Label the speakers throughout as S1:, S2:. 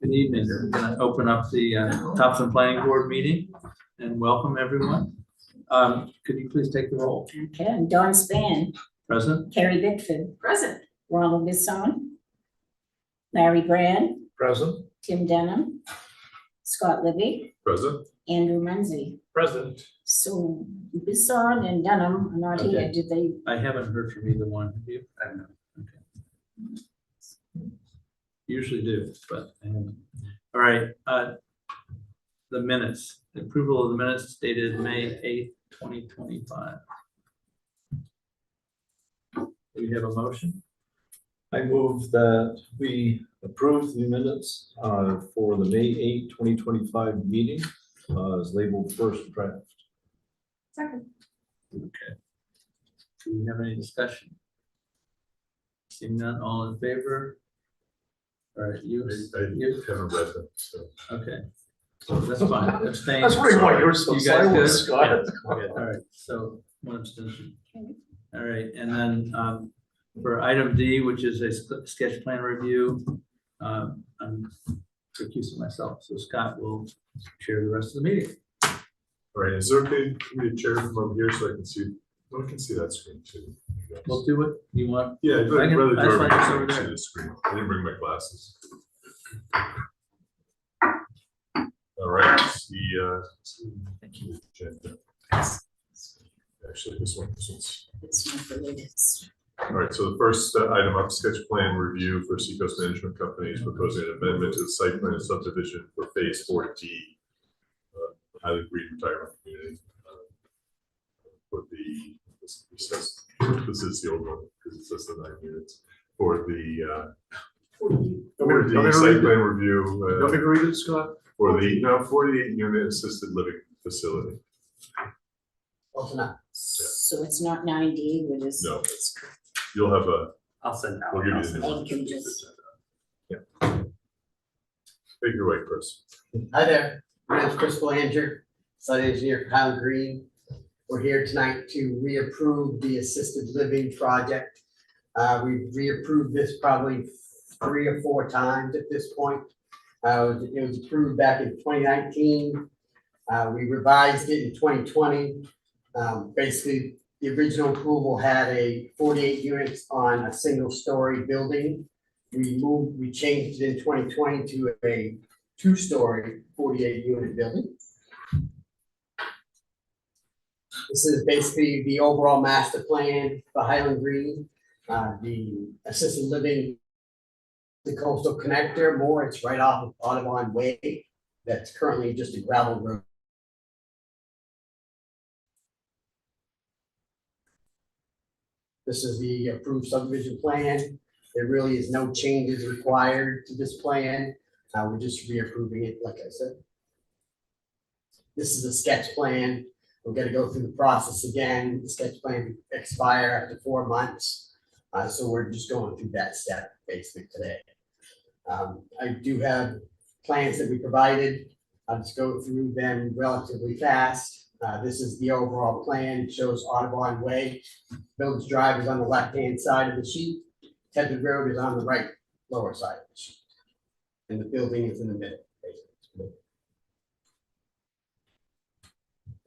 S1: Good evening. We're going to open up the Topsham Planning Board meeting and welcome everyone. Could you please take the roll?
S2: Okay, Dawn Span.
S1: Present.
S2: Carrie Bickford.
S3: Present.
S2: Ronald Bisson. Larry Brand.
S4: Present.
S2: Tim Denham. Scott Libby.
S4: Present.
S2: Andrew Munzie.
S4: Present.
S2: So Bisson and Denham are not here.
S1: Okay.
S2: Did they?
S1: I haven't heard from either one of you.
S4: I know.
S1: Okay. Usually do, but I haven't. All right. The minutes, the approval of the minutes dated May 8th, 2025. Do we have a motion?
S4: I move that we approve the minutes for the May 8, 2025 meeting as labeled first draft.
S3: Second.
S1: Okay. Do we have any discussion? Seeing none, all in favor? All right, you
S4: haven't read them, so.
S1: okay. So that's fine. Abstain.
S4: That's pretty why you're so
S1: You guys
S4: silent,
S1: good?
S4: Scott.
S1: Yeah. All right, so one abstention. All right, and then for item D, which is a sketch plan review, I'm recusing myself, so Scott will chair the rest of the meeting.
S5: All right, is it okay for me to chair from over here so I can see, well, I can see that screen too. I guess.
S1: We'll do it. You want?
S5: Yeah, I'd
S1: I can-
S5: rather do
S1: that's fine,
S5: everything
S1: it's
S5: so I
S1: over
S5: can see
S1: there.
S5: the screen. I didn't bring my glasses. All right, the agenda. Actually, this one's.
S2: It's not the latest.
S5: All right, so the first item up, sketch plan review for Seacoast Management Company is proposing an amendment to the site plan and subdivision for phase 4D. Highly Green Retirement Community. For the, this is the old one, because it says the 9 units. For the, site plan review.
S4: Don't agree with Scott?
S5: For the, 48 unit assisted living facility.
S2: Well, not. So it's not 90. We're just.
S5: No. You'll have a,
S6: I'll send that.
S5: we'll give you the new
S2: Thank
S5: one.
S2: you, just.
S5: Yeah. Take your way, Chris.
S6: Hi there, my name's Chris Belanger, site engineer for Highland Green. We're here tonight to reapprove the assisted living project. We've reapproved this probably 3 or 4 times at this point. It was approved back in 2019. We revised it in 2020. Basically, the original approval had a 48 units on a single story building. We changed it in 2020 to a 2-story 48 unit building. This is basically the overall master plan for Highland Green. The assisted living, the coastal connector, more it's right off of Audubon Way. That's currently just a gravel road. This is the approved subdivision plan. There really is no changes required to this plan. We're just reapproving it, like I said. This is a sketch plan. We're gonna go through the process again. The sketch plan will expire after 4 months. So we're just going through that step basically today. I do have plans that we provided. I'll just go through them relatively fast. This is the overall plan. It shows Audubon Way. Village Drive is on the left-hand side of the sheet. Tedford Road is on the right lower side of the sheet. And the building is in the middle, basically.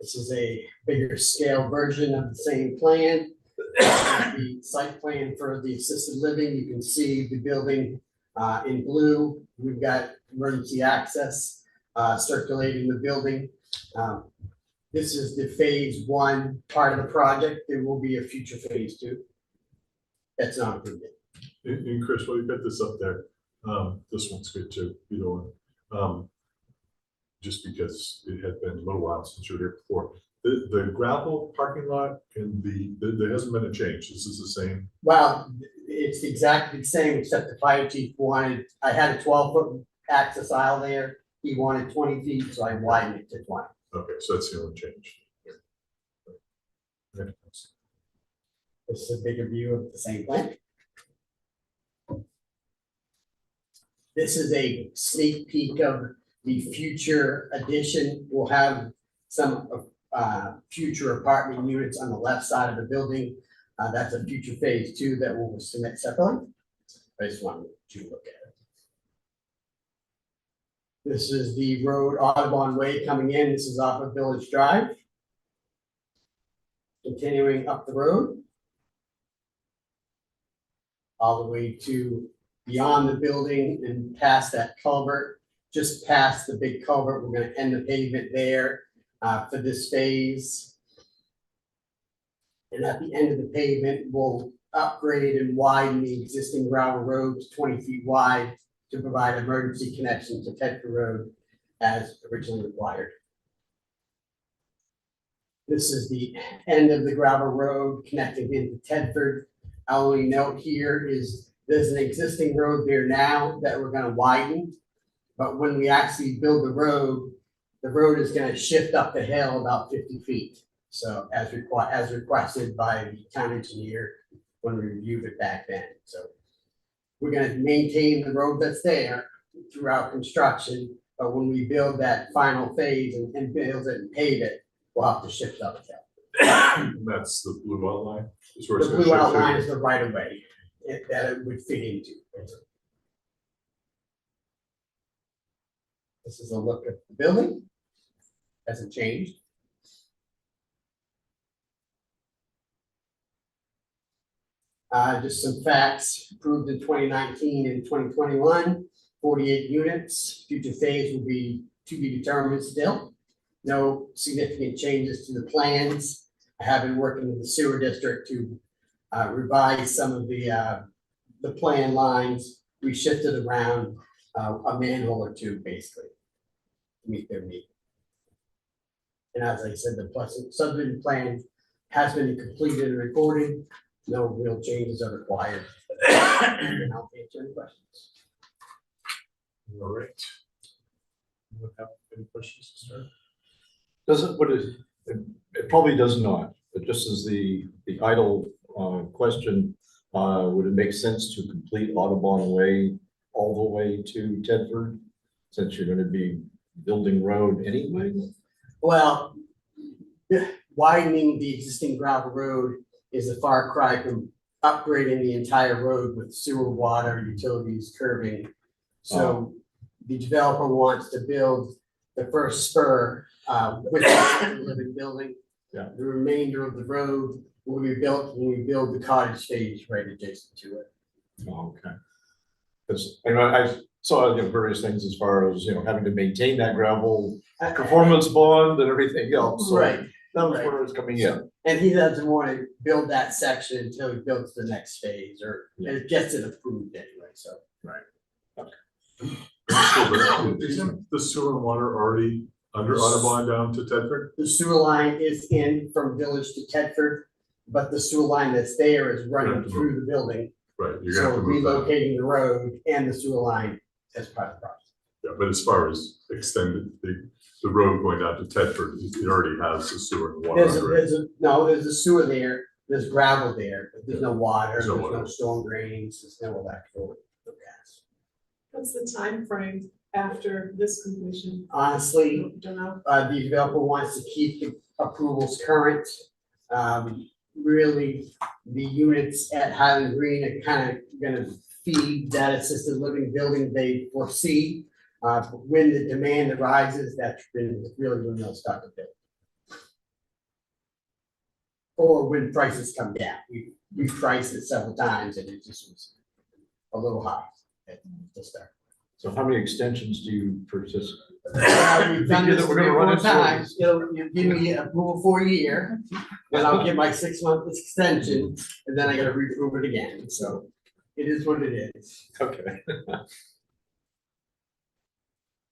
S6: This is a bigger scale version of the same plan. The site plan for the assisted living, you can see the building in blue. We've got emergency access circulating the building. This is the phase 1 part of the project. There will be a future phase 2. That's not approved yet.
S5: And Chris, while you've got this up there, this one's good too, either one. Just because it had been a little while since you were here before. The gravel parking lot and there hasn't been a change. This is the same.
S6: Well, it's exactly the same, except the fire chief wanted, I had a 12-foot access aisle there. He wanted 20 feet, so I widened it to 20.
S5: Okay, so that's the only change. Yeah.
S6: This is a bigger view of the same plan. This is a sneak peek of the future addition. We'll have some future apartment units on the left side of the building. That's a future phase 2 that we'll submit separately. I just wanted to look at it. This is the road Audubon Way coming in. This is off of Village Drive. Continuing up the road. All the way to beyond the building and past that culvert, just past the big culvert. We're gonna end the pavement there for this phase. And at the end of the pavement, we'll upgrade and widen the existing gravel road to 20 feet wide to provide emergency connection to Tedford Road as originally required. This is the end of the gravel road connecting into Tedford. Our only note here is there's an existing road there now that we're gonna widen. But when we actually build the road is gonna shift up the hill about 50 feet. So as requested by the town engineer when we reviewed it back then, so. We're gonna maintain the road that's there throughout construction, but when we build that final phase and build it and pave it, we'll have to shift up the hill.
S5: That's the blue outline. Is where
S6: The
S5: it's gonna
S6: blue
S5: shift to.
S6: outline is the right of way that it would fit into. This is a look at the building. Hasn't changed. Just some facts, approved in 2019 and 2021, 48 units. Future phase will be to be determined still. No significant changes to the plans. I have been working with the sewer district to revise some of the plan lines. We shifted around a manhole or two, basically, to meet their need. And as I said, the subdivision plan has been completed and recorded. No real changes are required. And I'll answer any questions.
S5: All right. Anyone have any questions to start?
S4: Does it, what is, it probably does not, but just as the idle question, would it make sense to complete Audubon Way all the way to Tedford? Since you're gonna be building road anyway?
S6: Well, widening the existing gravel road is a far cry from upgrading the entire road with sewer, water, utilities, curbing. So the developer wants to build the first spur with the living building.
S4: Yeah.
S6: The remainder of the road will be built when we build the cottage phase right adjacent to it.
S4: Oh, okay. Because I saw various things as far as, having to maintain that gravel performance bond and everything else. So
S6: Right,
S4: that was
S6: right.
S4: where it's coming in.
S6: And he doesn't want to build that section until he builds the next phase or it gets it approved anyway, so.
S5: Isn't the sewer and water already under Audubon down to Tedford?
S6: The sewer line is in from Village to Tedford, but the sewer line that's there is running through the building.
S5: Right, you're
S6: So
S5: gonna have to move that.
S6: relocating the road and the sewer line as part of the project.
S5: Yeah, but as far as extended, the road going down to Tedford, it already has the sewer and water under it.
S6: There's a sewer there, there's gravel there, but there's no water,
S5: There's
S6: there's
S5: no
S6: no
S5: water.
S6: storm drains, there's no electrical, no gas.
S3: What's the time frame after this completion?
S6: Honestly,
S3: Don't know.
S6: the developer wants to keep the approvals current. Really, the units at Highland Green are kind of gonna feed that assisted living building they foresee. When the demand arises, that's been really when they'll start to build. Or when prices come down. We've priced it several times and it just was a little high at the start.
S4: So how many extensions do you purchase?
S6: We've done
S4: Figure
S6: this
S4: that we're gonna run
S6: 3 or 4
S4: into
S6: times. You give me approval for a year, then I'll get my 6-month extension, and then I gotta reprove it again, so it is what it is.
S4: Okay.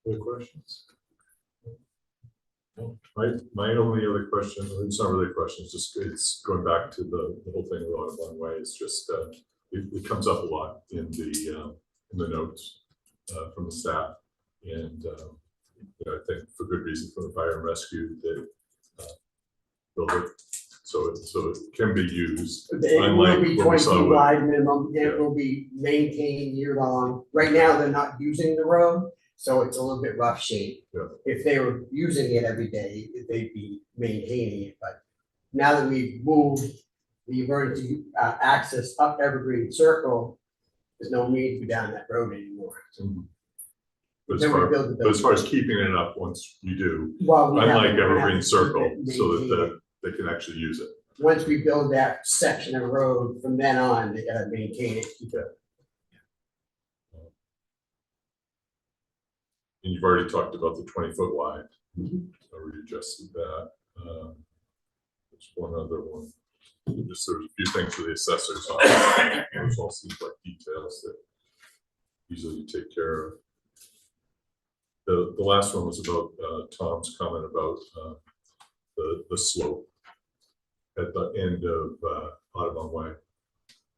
S5: Other questions? No. My only other question, it's not really a question, it's going back to the whole thing with Audubon Way, it's just, it comes up a lot in the notes from the staff. And I think for good reason, from the fire and rescue, they build it so it can be used.
S6: It
S5: Unlike
S6: will be
S5: what we
S6: 20
S5: saw
S6: feet
S5: with-
S6: wide minimum, it will be maintained year long. Right now, they're not using the road, so it's a little bit rough shape.
S5: Yeah.
S6: If they were using it every day, they'd be maintaining it, but now that we've moved the emergency access up Evergreen Circle, there's no need to be down that road anymore.
S5: Mhm. But as
S6: Then we
S5: far,
S6: build the
S5: but as
S6: building.
S5: far as keeping it up once you do,
S6: Well, we have to-
S5: unlike
S6: we have to
S5: Evergreen
S6: keep
S5: Circle,
S6: it
S5: so
S6: maintained.
S5: that they can actually use it.
S6: Once we build that section of road, from then on, they gotta maintain it, keep it.
S5: And you've already talked about the 20-foot wide.
S6: Mhm.
S5: I already adjusted that. There's one other one. Just there's a few things for the assessors. Those all seem like details that easily take care of. The last one was about Tom's comment about the slope at the end of Audubon Way.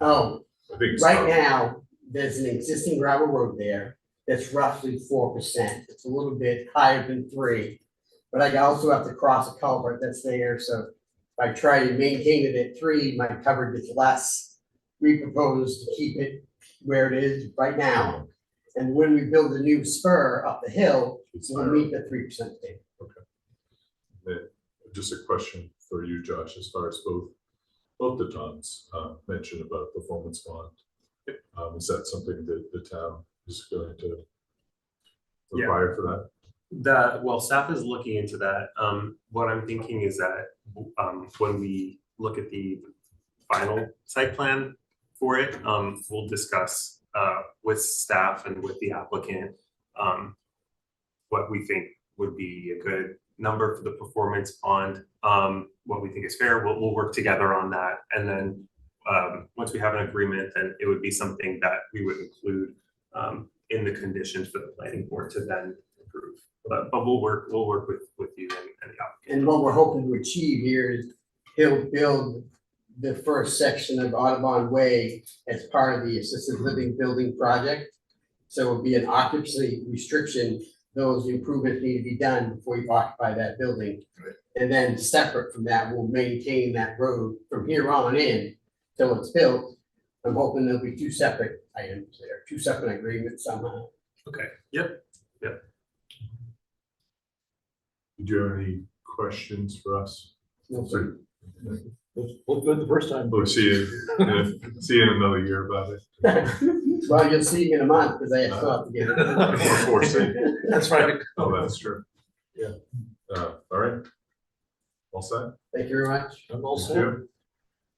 S6: Oh,
S5: I think it's
S6: right now, there's an existing gravel road there that's roughly 4%. It's a little bit higher than 3. But I also have to cross a culvert that's there, so if I try to maintain it at 3, my coverage is less. We propose to keep it where it is right now. And when we build a new spur up the hill,
S5: It's
S6: we'll
S5: higher.
S6: meet the 3% thing.
S5: Then just a question for you, Josh, as far as both the Toms mentioned about performance bond. Is that something that the town is going to
S7: Yeah.
S5: require for that?
S7: Well, staff is looking into that. What I'm thinking is that, when we look at the final site plan for it, we'll discuss, with staff and with the applicant, what we think would be a good number for the performance bond, what we think is fair. We'll work together on that. And then, once we have an agreement, then it would be something that we would include, in the conditions for the planning board to then approve. But we'll work with you and the applicant.
S6: And what we're hoping to achieve here is he'll build the first section of Audubon Way as part of the assisted living building project. So it'll be an occupancy restriction. Those improvements need to be done before you occupy that building.
S4: Right.
S6: And then separate from that, we'll maintain that road from here on in till it's built. I'm hoping there'll be 2 separate items there, 2 separate agreements somehow.
S7: Okay, yep.
S5: Do you have any questions for us?
S6: No,
S5: So,
S4: Looked good the first time.
S5: we'll see you in another year about it.
S6: Well, you'll see in a month because I still have to get it.
S5: Before see.
S4: That's right.
S5: Oh, that's true.
S4: Yeah.
S5: All right. All set?
S6: Thank you very much.
S4: I'm all
S5: Thank
S4: set.
S5: you.